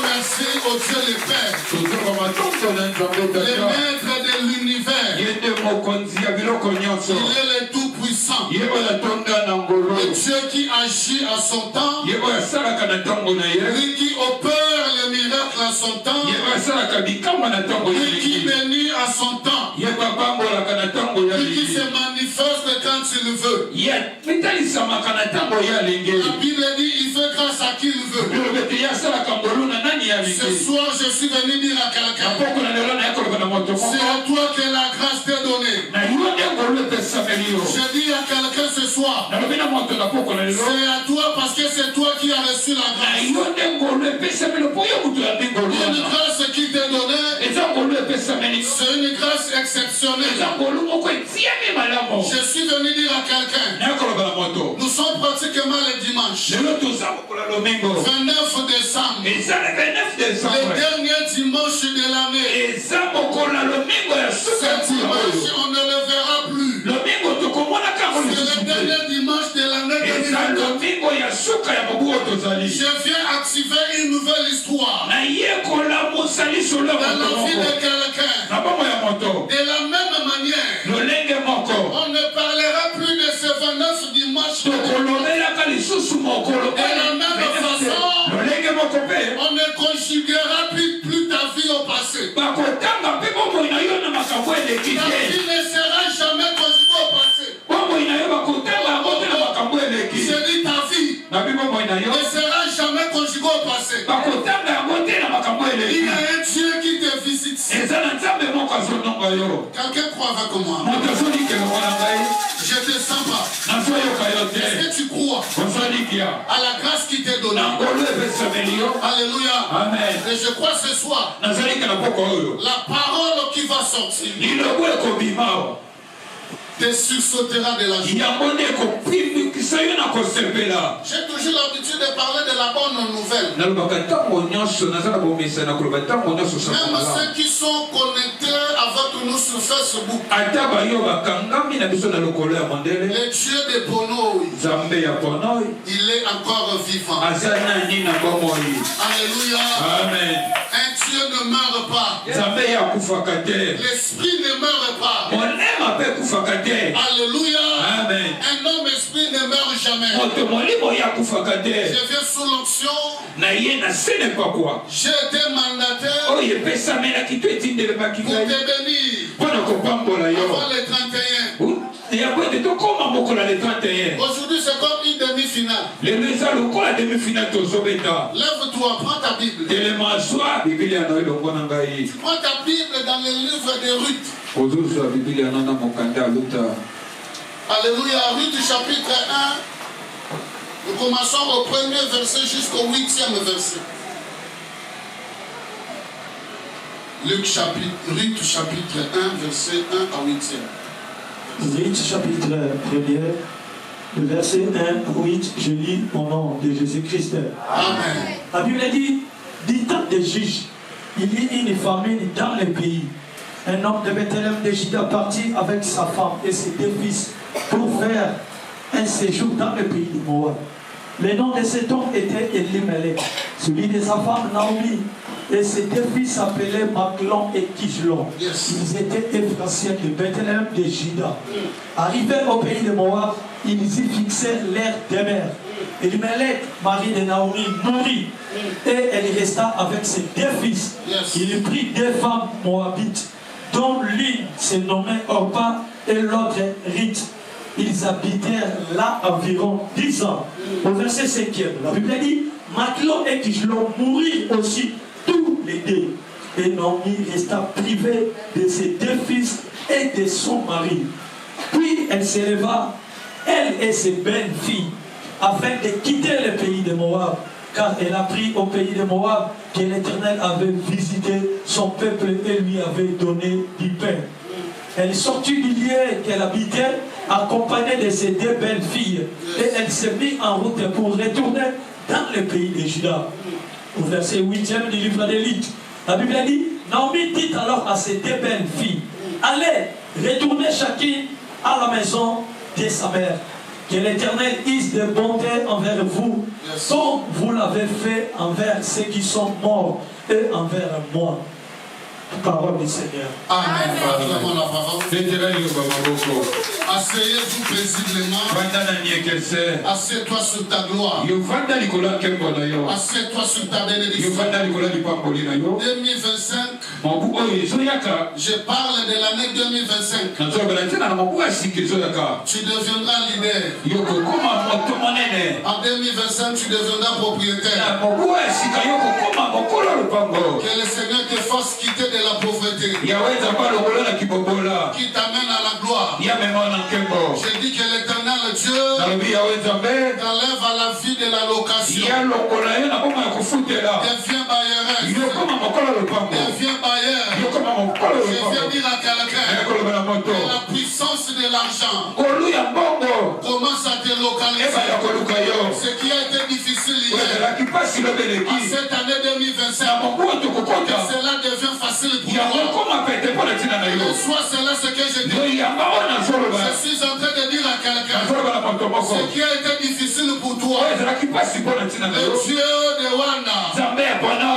Merci au Dieu le Père, le maître de l'univers. Il est le tout-puissant, le Dieu qui agit à son temps, lui qui opère les miracles à son temps, lui qui bénit à son temps, lui qui se manifeste quand il veut. La Bible dit il fait grâce à qui il veut. Ce soir, je suis venu dire à quelqu'un, c'est à toi que la grâce t'est donnée. Je dis à quelqu'un ce soir, c'est à toi parce que c'est toi qui as reçu la grâce. Une grâce qui t'est donnée, c'est une grâce exceptionnelle. Je suis venu dire à quelqu'un, nous sommes pratiquement le dimanche 29 décembre. Le dernier dimanche de l'année. Ce dimanche, on ne le verra plus. C'est le dernier dimanche de l'année 2022. Je viens activer une nouvelle histoire dans la vie de quelqu'un. De la même manière, on ne parlera plus de ce 29 dimanche. De la même façon, on ne conjuguera plus ta vie au passé. Ta vie ne sera jamais conjuguée au passé. Je dis ta vie ne sera jamais conjuguée au passé. Il y a un Dieu qui te visite. Quelqu'un croit avec moi? Je te sens pas. Est-ce que tu crois à la grâce qui t'est donnée? Alléluia. Amen. Et je crois ce soir, la parole qui va sortir te sursautera de la joie. J'ai toujours l'habitude de parler de la bonne nouvelle. Même ceux qui sont connectés avec nous sur Facebook, le Dieu de Ponoï, il est encore vivant. Alléluia. Amen. Un Dieu ne meurt pas. L'esprit ne meurt pas. Alléluia. Amen. Un homme esprit ne meurt jamais. Je viens sous l'onction. J'ai été mandataire pour te bénir avant le 31. Aujourd'hui c'est comme une demi-finale. Lève-toi, prends ta Bible. Prends ta Bible dans le livre de Ruth. Alléluia. Ruth chapitre 1. Nous commençons au premier verset jusqu'au 8e verset. Ruth chapitre 1 verset 1 à 8e. Ruth chapitre 1, le verset 1 à 8, je lis au nom de Jésus-Christ. Amen. La Bible dit, du temps des juges, il y eut une famine dans le pays. Un homme de Bethléem de Juda partit avec sa femme et ses deux fils pour faire un séjour dans le pays de Moab. Le nom de cet homme était Elimelech, celui de sa femme Naomi, et ses deux fils s'appelaient Maclon et Kijlon. Ils étaient Ephraciens de Bethléem de Juda. Arrivés au pays de Moab, ils y fixèrent leur demeure. Elimelech, mari de Naomi, mourut, et elle resta avec ses deux fils. Il prit deux femmes moabites, dont l'une se nommait Orpa et l'autre Ruth. Ils habitèrent là environ 10 ans. Au verset 5e, la Bible dit, Maclon et Kijlon mourirent aussi tous les deux. Et Naomi resta privée de ses deux fils et de son mari. Puis elle se leva, elle et ses belles filles, afin de quitter le pays de Moab, car elle apprit au pays de Moab que l'Éternel avait visité son peuple et lui avait donné du pain. Elle sortit du lieu qu'elle habitait, accompagnée de ses deux belles filles, et elle s'est mise en route pour retourner dans le pays de Juda. Au verset 8e du livre de Luc, la Bible dit, Naomi dit alors à ses deux belles filles, allez, retournez chacune à la maison de sa mère. Que l'Éternel use de bonté envers vous, comme vous l'avez fait envers ceux qui sont morts et envers moi. Parole du Seigneur. Amen. Asseyez-vous paisiblement. Assieds-toi sur ta gloire. Assieds-toi sur ta bénédiction. 2025. Je parle de l'année 2025. Tu deviendras leader. En 2025, tu deviendras propriétaire. Que le Seigneur te fasse quitter de la pauvreté. Qui t'amène à la gloire. Je dis que l'Éternel Dieu t'enlève à la vie de la location. Deviens bailleresse. Deviens bailleur. Je viens dire à quelqu'un que la puissance de l'argent commence à te localiser. Ce qui a été difficile hier, à cette année 2025, que cela devient facile pour toi. Soit cela ce que je dis. Je suis en train de dire à quelqu'un ce qui a été difficile pour toi. Le Dieu de Wanda,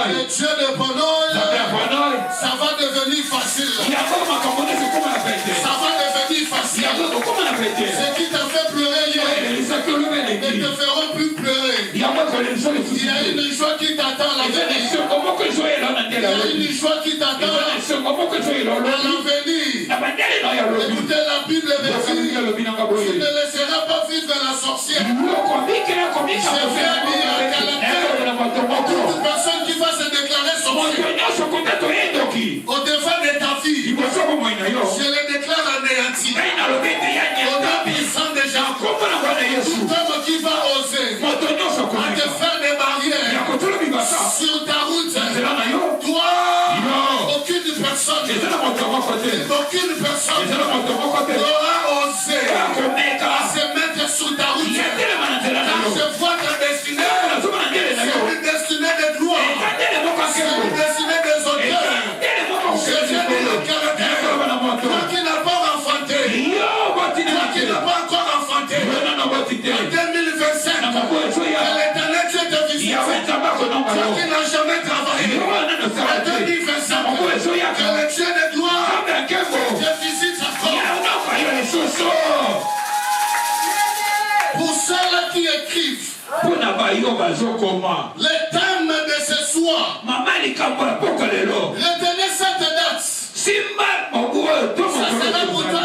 le Dieu de Bonoy, ça va devenir facile. Ça va devenir facile. Ce qui t'a fait pleurer hier ne te feront plus pleurer. Il y a une joie qui t'attend à l'avenir. Il y a une joie qui t'attend à l'avenir. Écoutez la Bible dit, tu ne laisseras pas vivre la sorcière. Je viens dire à quelqu'un, toute personne qui va se déclarer sorcière au devant de ta vie, je le déclare anéanti. Au nom puissant de Jean, tout homme qui va oser à te faire des barrières sur ta route, toi, aucune personne n'aura osé à se mettre sur ta route. Car je vois ta destinée, c'est une destinée de gloire, c'est une destinée des auteurs. Je viens de le caractère. Toi qui n'as pas enfanté, toi qui n'as pas encore enfanté, en 2025, que l'Éternel Dieu te visite. Toi qui n'as jamais travaillé, en 2025, que le Dieu de gloire te visite encore. Pour ceux-là qui écrivent, le thème de ce soir, retenez cette date. Ça sera pour toi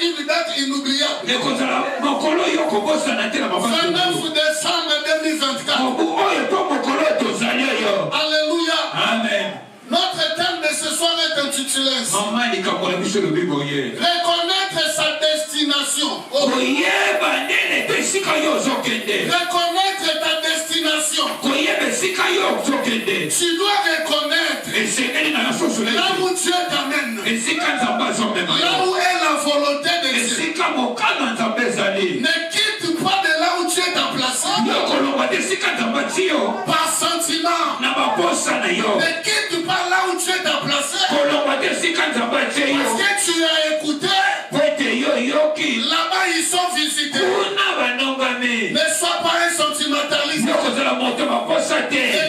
une date inoubliable. 29 décembre 2024. Alléluia. Amen. Notre thème de ce soir est intitulé Reconnaître sa destination. Reconnaître ta destination. Tu dois reconnaître là où Dieu t'amène. Là où est la volonté de Dieu. Ne quitte pas de là où Dieu t'a placé par sentiment. Ne quitte pas là où Dieu t'a placé parce que tu as écouté. Là-bas ils sont visités. Ne sois pas un sentimentaliste. Ne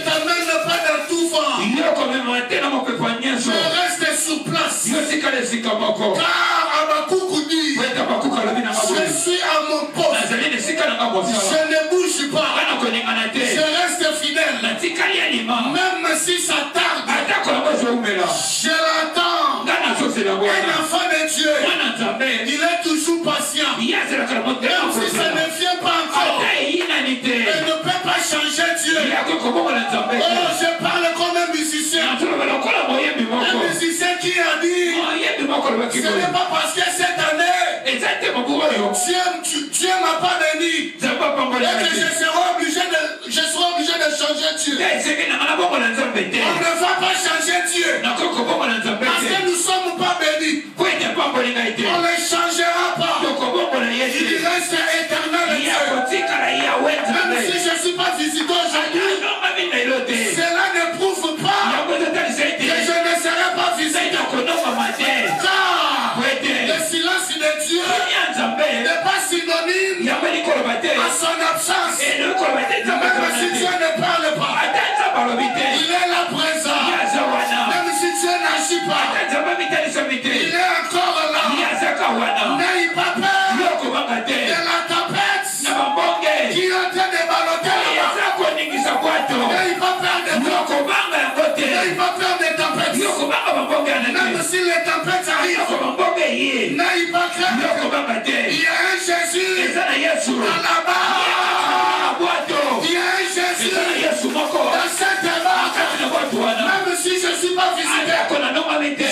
t'amène pas dans tout vent. Mais reste sur place. Car Habakkuk dit, je suis à mon poste. Je ne bouge pas. Je reste fidèle. Même si ça tarde, je l'attends. Un enfant de Dieu, il est toujours patient. Même si ça ne vient pas encore, il ne peut pas changer Dieu. Oh, je parle comme un musicien. Un musicien qui a dit, ce n'est pas parce que cette année, Dieu m'a pas béni et que je serai obligé de changer Dieu. On ne va pas changer Dieu parce que nous ne sommes pas bénis. On ne les changera pas. Il reste éternel Dieu. Même si je ne suis pas visité aujourd'hui, cela ne prouve pas que je ne serai pas visité. Car le silence de Dieu à son absence, même si Dieu ne parle pas, il est là présent. Même si Dieu n'agit pas, il est encore là. N'ayez pas peur de la tempête qui est en train de balloter là-bas. N'ayez pas peur de toi. N'ayez pas peur des tempêtes. Même si les tempêtes arrivent, n'ayez pas crainte. Il y a un Jésus là-bas. Il y a un Jésus dans cette démarche. Même si je ne suis pas visité,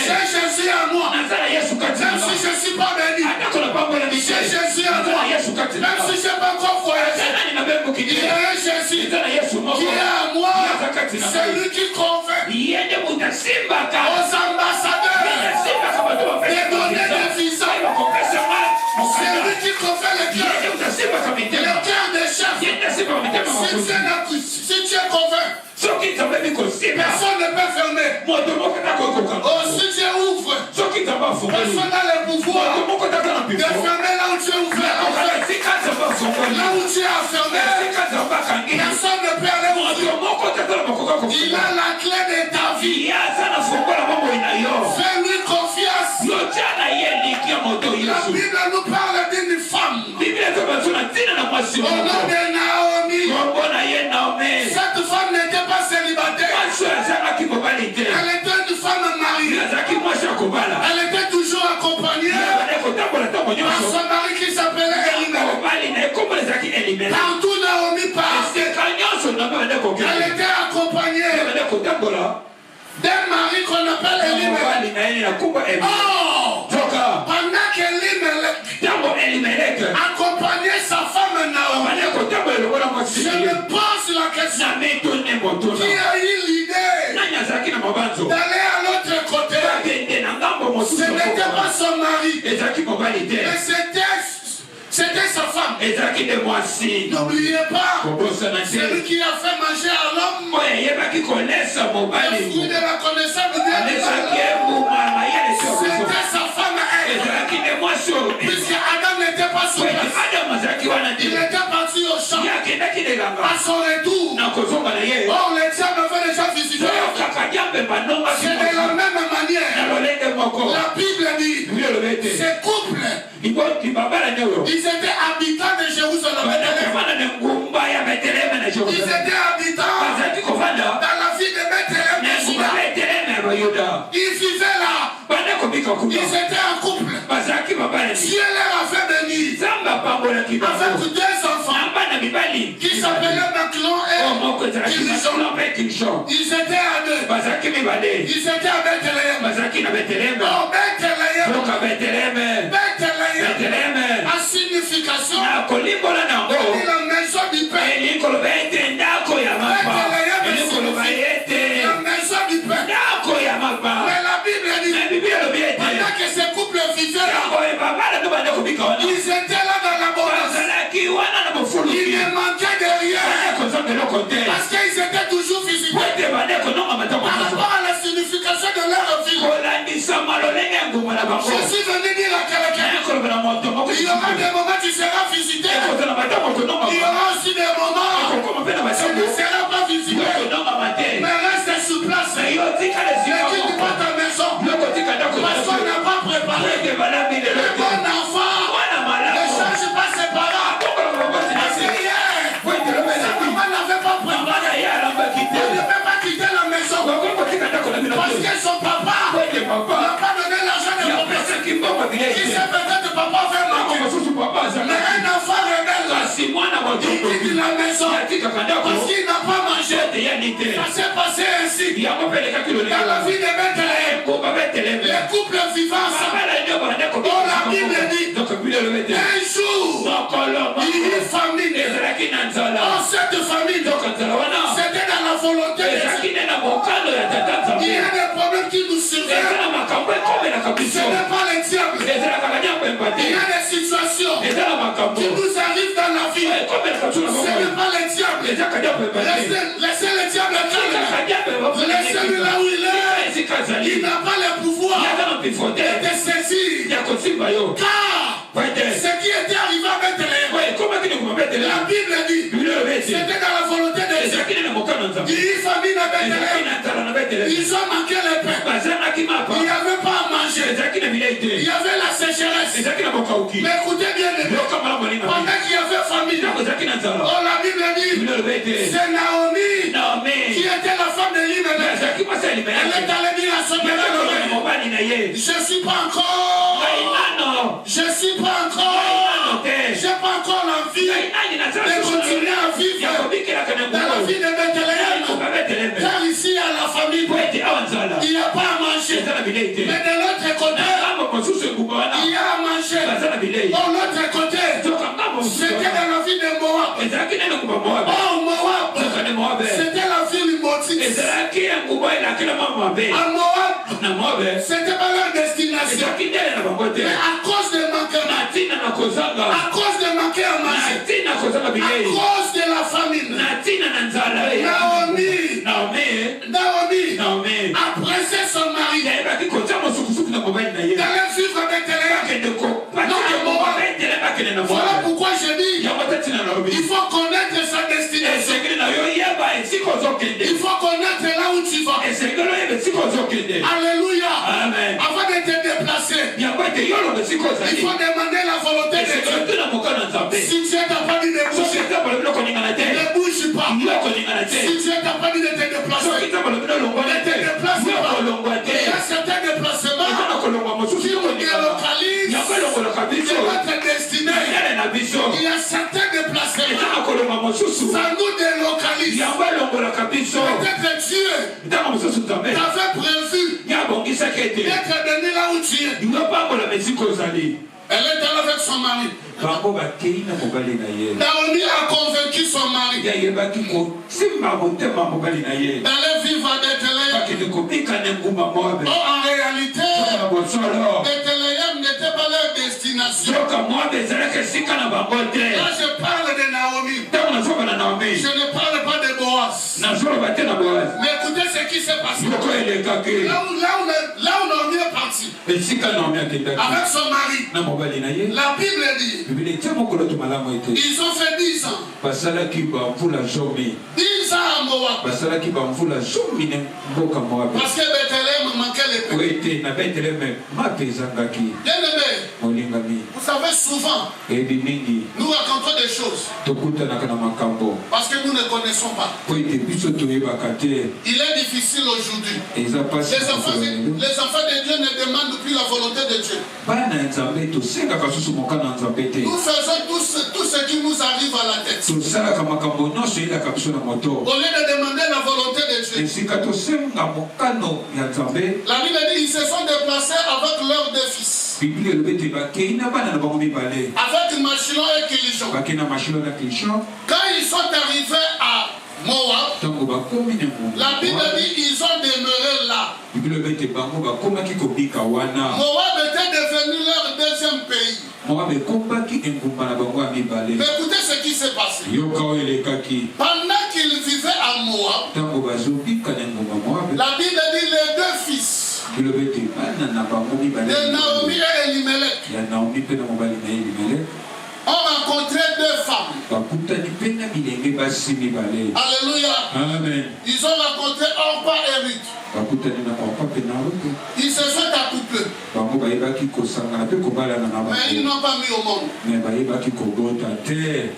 c'est Jésus à moi. Même si je ne suis pas béni, c'est Jésus à moi. Même si je n'ai pas encore voyagé, il y a un Jésus qui est à moi. C'est lui qui convainc aux ambassadeurs de donner des visas. C'est lui qui convainc le cœur des chefs. Si tu es convaincu, personne ne peut fermer. Oh, si Dieu ouvre, personne n'a le pouvoir de fermer là où tu es ouvert. Là où tu es fermé, personne ne peut aller ouvrir. Il a la clé de ta vie. Fais-lui confiance. La Bible nous parle d'une femme au nom de Naomi. Cette femme n'était pas célibataire. Elle était une femme mariée. Elle était toujours accompagnée par son mari qui s'appelait Élimélec. Partout Naomi passait, elle était accompagnée d'un mari qu'on appelle Élimélec. Oh! Pendant qu'Élimélec accompagnait sa femme Naomi, je me pose la question, qui a eu l'idée d'aller à l'autre côté? Ce n'était pas son mari, mais c'était sa femme. N'oubliez pas, c'est lui qui a fait manger à l'homme le fruit de la connaissance de Dieu. C'était sa femme elle. Puisque Adam n'était pas sur place, il était parti au champ. À son retour, or les diables avaient déjà visité. C'est de la même manière. La Bible dit, ces couples, ils étaient habitants de Jérusalem. Ils étaient habitants dans la ville de Bethléem. Ils vivaient là. Ils étaient en couple. Dieu leur a fait bénir avec deux enfants qui s'appelaient Maclon et Kilichon. Ils étaient à deux. Ils étaient à Bethléem. Oh, Bethléem a signification de la maison du Père. Bethléem signifie la maison du Père. Mais la Bible dit, pendant que ces couples vivaient là, ils étaient là dans l'abondance. Il ne manquait de rien. Parce qu'ils étaient toujours visités par rapport à la signification de leur vie. Je suis venu dire à quelqu'un, il y aura des moments où tu seras visité. Il y aura aussi des moments où tu ne seras pas visité. Mais reste sur place. Ne quitte pas ta maison. Parce qu'on n'a pas préparé le bon enfant. Ne change pas ses parents. Parce que hier, sa maman n'avait pas préparé. Elle ne peut pas quitter la maison. Parce que son papa n'a pas donné l'argent de mon père. Qui sait peut-être papa fait manquer. Mais un enfant rebelle, il quitte la maison parce qu'il n'a pas mangé. Ça s'est passé ainsi. Dans la vie de Bethléem, les couples vivants ensemble. Dans la Bible dit, un jour, il y a une famine. Dans cette famine, c'était dans la volonté de Dieu. Il y a des problèmes qui nous surviennent. Ce n'est pas les diables. Il y a des situations qui nous arrivent dans la vie. Ce n'est pas les diables. Laissez les diables calmes. Laissez-le là où il est. Il n'a pas le pouvoir de te saisir. Car ce qui était arrivé à Bethléem La Bible dit, c'était dans la volonté de Dieu. Une famille à Bethléem, ils ont manqué le pain. Il n'y avait pas à manger. Il y avait la sécheresse. Mais écoutez bien, pendant qu'il y avait famille, la Bible dit, c'est Naomi qui était la femme de Elimelech. Elle est allée dire à son mari, je ne suis pas encore. Je ne suis pas encore. Je n'ai pas encore l'envie de continuer à vivre dans la vie de Bethléem. Car ici, il y a la famille. Il n'y a pas à manger. Mais de l'autre côté, il y a à manger. De l'autre côté, c'était dans la vie de Moab. Oh, Moab, c'était la ville maudite. À Moab, c'était pas leur destination. Mais à cause de manquement, à cause de manquer à manger, à cause de la famine, Naomi a pressé son mari d'aller vivre avec Bethléem. Voilà pourquoi je dis, il faut connaître sa destination. Il faut connaître là où tu vas. Alléluia. Amen. Avant de te déplacer, il faut demander la volonté de Dieu. Si Dieu t'a pas dit de bouger, ne bouge pas. Si Dieu t'a pas dit de te déplacer, ne te déplace pas. Il y a certains déplacements qui nous délocalisent de notre destinée. Il y a certains déplacements, ça nous délocalise. Peut-être Dieu t'avait prévu d'être donné là où tu es. Elle est allée avec son mari. Naomi a convaincu son mari d'aller vivre à Bethléem. Oh, en réalité, Bethléem n'était pas leur destination. Là, je parle de Naomi. Je ne parle pas de Boaz. Mais écoutez ce qui s'est passé. Là où Naomi est partie avec son mari, la Bible dit, ils ont fait 10 ans. 10 ans à Moab. Parce que Bethléem manquait les pains. Bien-aimé, vous savez souvent, nous racontons des choses parce que nous ne connaissons pas. Il est difficile aujourd'hui. Les enfants de Dieu ne demandent plus la volonté de Dieu. Nous faisons tout ce qui nous arrive à la tête. Au lieu de demander la volonté de Dieu. La Bible dit qu'ils se sont déplacés avec leurs deux fils. Avec Machlon et Kilichon. Quand ils sont arrivés à Moab, la Bible dit qu'ils ont demeuré là. Moab était devenu leur deuxième pays. Mais écoutez ce qui s'est passé. Pendant qu'ils vivaient à Moab, la Bible dit les deux fils de Naomi et Elimelech ont rencontré deux femmes. Alléluia. Amen. Ils ont rencontré Orpa et Ruth. Ils se sont accouplés. Mais ils n'ont pas mis au monde.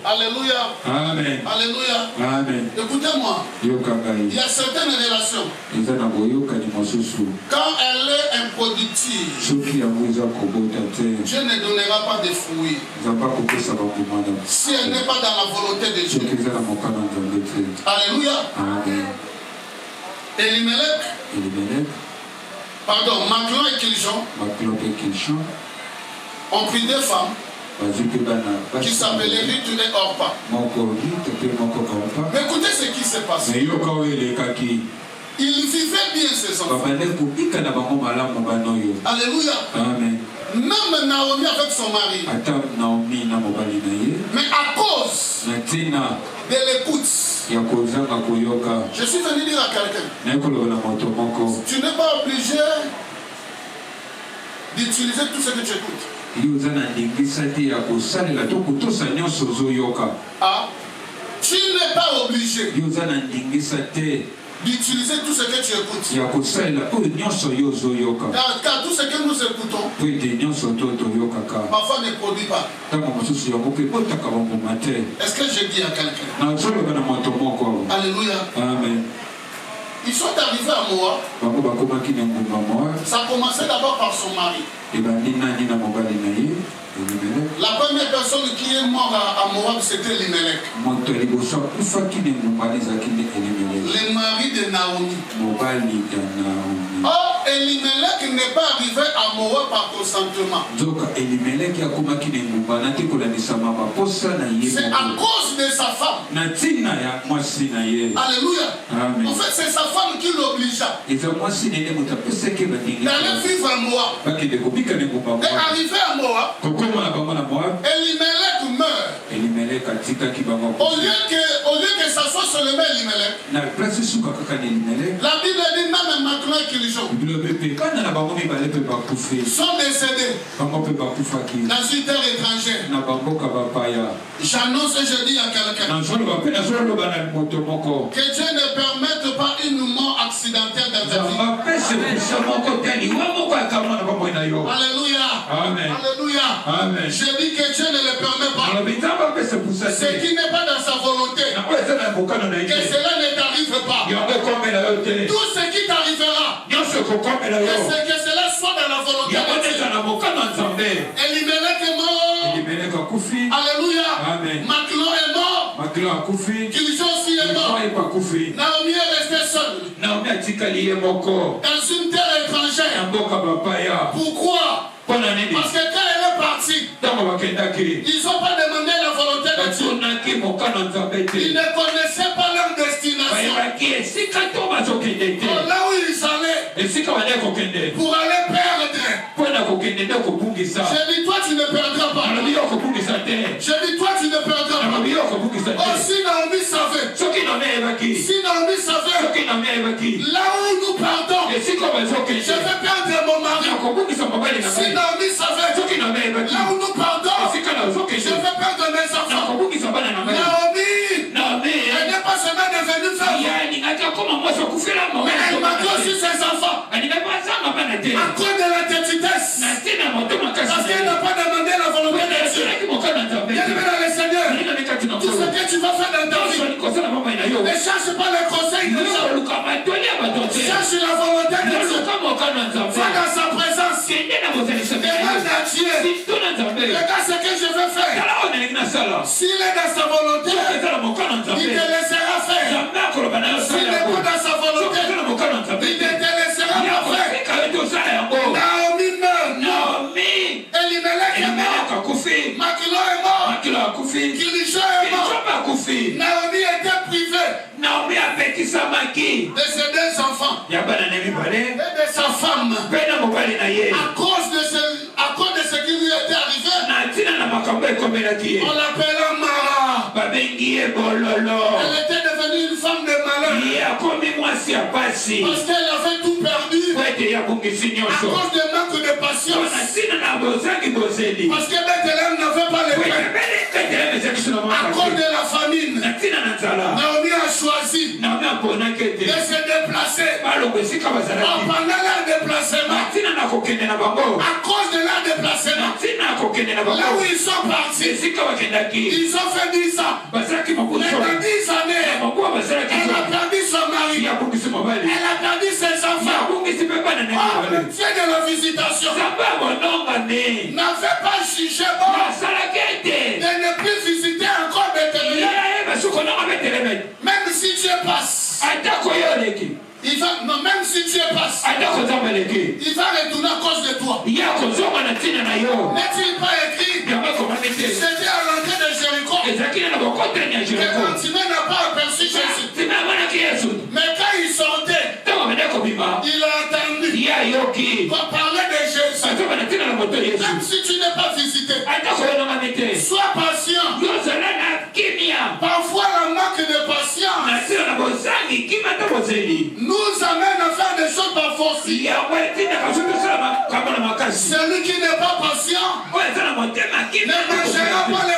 Alléluia. Amen. Alléluia. Amen. Écoutez-moi. Il y a certaines relations. Quand elle est improductive, Dieu ne donnera pas de fruits. Si elle n'est pas dans la volonté de Dieu. Alléluia. Amen. Elimelech, pardon, Machlon et Kilichon ont pris deux femmes qui s'appelaient Ruth et Orpa. Mais écoutez ce qui s'est passé. Ils vivaient bien ces enfants. Alléluia. Amen. Même Naomi avec son mari. Mais à cause de l'écoute, je suis venu dire à quelqu'un, tu n'es pas obligé d'utiliser tout ce que tu écoutes. Ah, tu n'es pas obligé d'utiliser tout ce que tu écoutes. Car tout ce que nous écoutons parfois ne produit pas. Est-ce que je dis à quelqu'un? Alléluia. Amen. Ils sont arrivés à Moab. Ça a commencé d'abord par son mari. La première personne qui est morte à Moab, c'était Elimelech. Le mari de Naomi. Oh, Elimelech n'est pas arrivé à Moab par consentement. C'est à cause de sa femme. Alléluia. Amen. En fait, c'est sa femme qui l'obligea d'aller vivre à Moab. Et arrivé à Moab, Elimelech meurt. Au lieu que ça soit seulement Elimelech, la Bible dit même Macron et Kilijon sont décédés dans une terre étrangère. J'annonce et je dis à quelqu'un que Dieu ne permette pas une mort accidentelle dans ta vie. Alléluia. Amen. Alléluia. Amen. Je dis que Dieu ne le permet pas. Ce qui n'est pas dans sa volonté, que cela ne t'arrive pas. Tout ce qui t'arrivera, que cela soit dans la volonté de Dieu. Elimelech est mort. Alléluia. Amen. Maclon est mort. Kilijon aussi est mort. Naomi est restée seule dans une terre étrangère. Pourquoi? Parce que quand elle est partie, ils n'ont pas demandé la volonté de Dieu. Ils ne connaissaient pas leur destination. Là où ils allaient pour aller perdre. Je dis toi tu ne perdras pas. Je dis toi tu ne perdras pas. Oh, si Naomi savait. Là où nous partons, je vais perdre mon mari. Si Naomi savait. Là où nous partons, je vais perdre mes enfants. Naomi, elle n'est pas seulement devenue femme, mais elle m'a aussi ses enfants. À cause de la tétitesse. Parce qu'elle n'a pas demandé la volonté de Dieu. Bien-aimé dans le Seigneur, tout ce que tu vas faire dans ta vie, ne cherche pas le conseil de Dieu. Cherche la volonté de Dieu. Va dans sa présence. Demande à Dieu. Regarde ce que je veux faire. S'il est dans sa volonté, il te laissera faire. S'il n'est pas dans sa volonté, il ne te laissera pas faire. Naomi meurt. Elimelech est mort. Maclon est mort. Kilijon est mort. Naomi était privée de ses deux enfants et de sa femme à cause de ce qui lui était arrivé. On l'appela Mara. Elle était devenue une femme de malheur parce qu'elle avait tout perdu à cause de manque de patience. Parce que Bethléem n'avait pas le pain à cause de la famine. Naomi a choisi de se déplacer pendant leur déplacement. À cause de leur déplacement, là où ils sont partis, ils ont fait 10 ans. Mais dans 10 années, elle a perdu son mari. Elle a perdu ses enfants. Dieu de la visitation n'avait pas jugé bon de ne plus visiter encore Bethléem. Même si Dieu passe, il va, non, même si Dieu passe, il va retourner à cause de toi. N'est-il pas écrit? C'était à l'entrée de Jéricho. Le continent n'a pas aperçu Jésus. Mais quand il sortait, il a attendu pour parler de Jésus. Même si tu n'es pas visité, sois patient. Parfois la manque de patience nous amène à faire des choses parfois force. Celui qui n'est pas patient ne marchera pas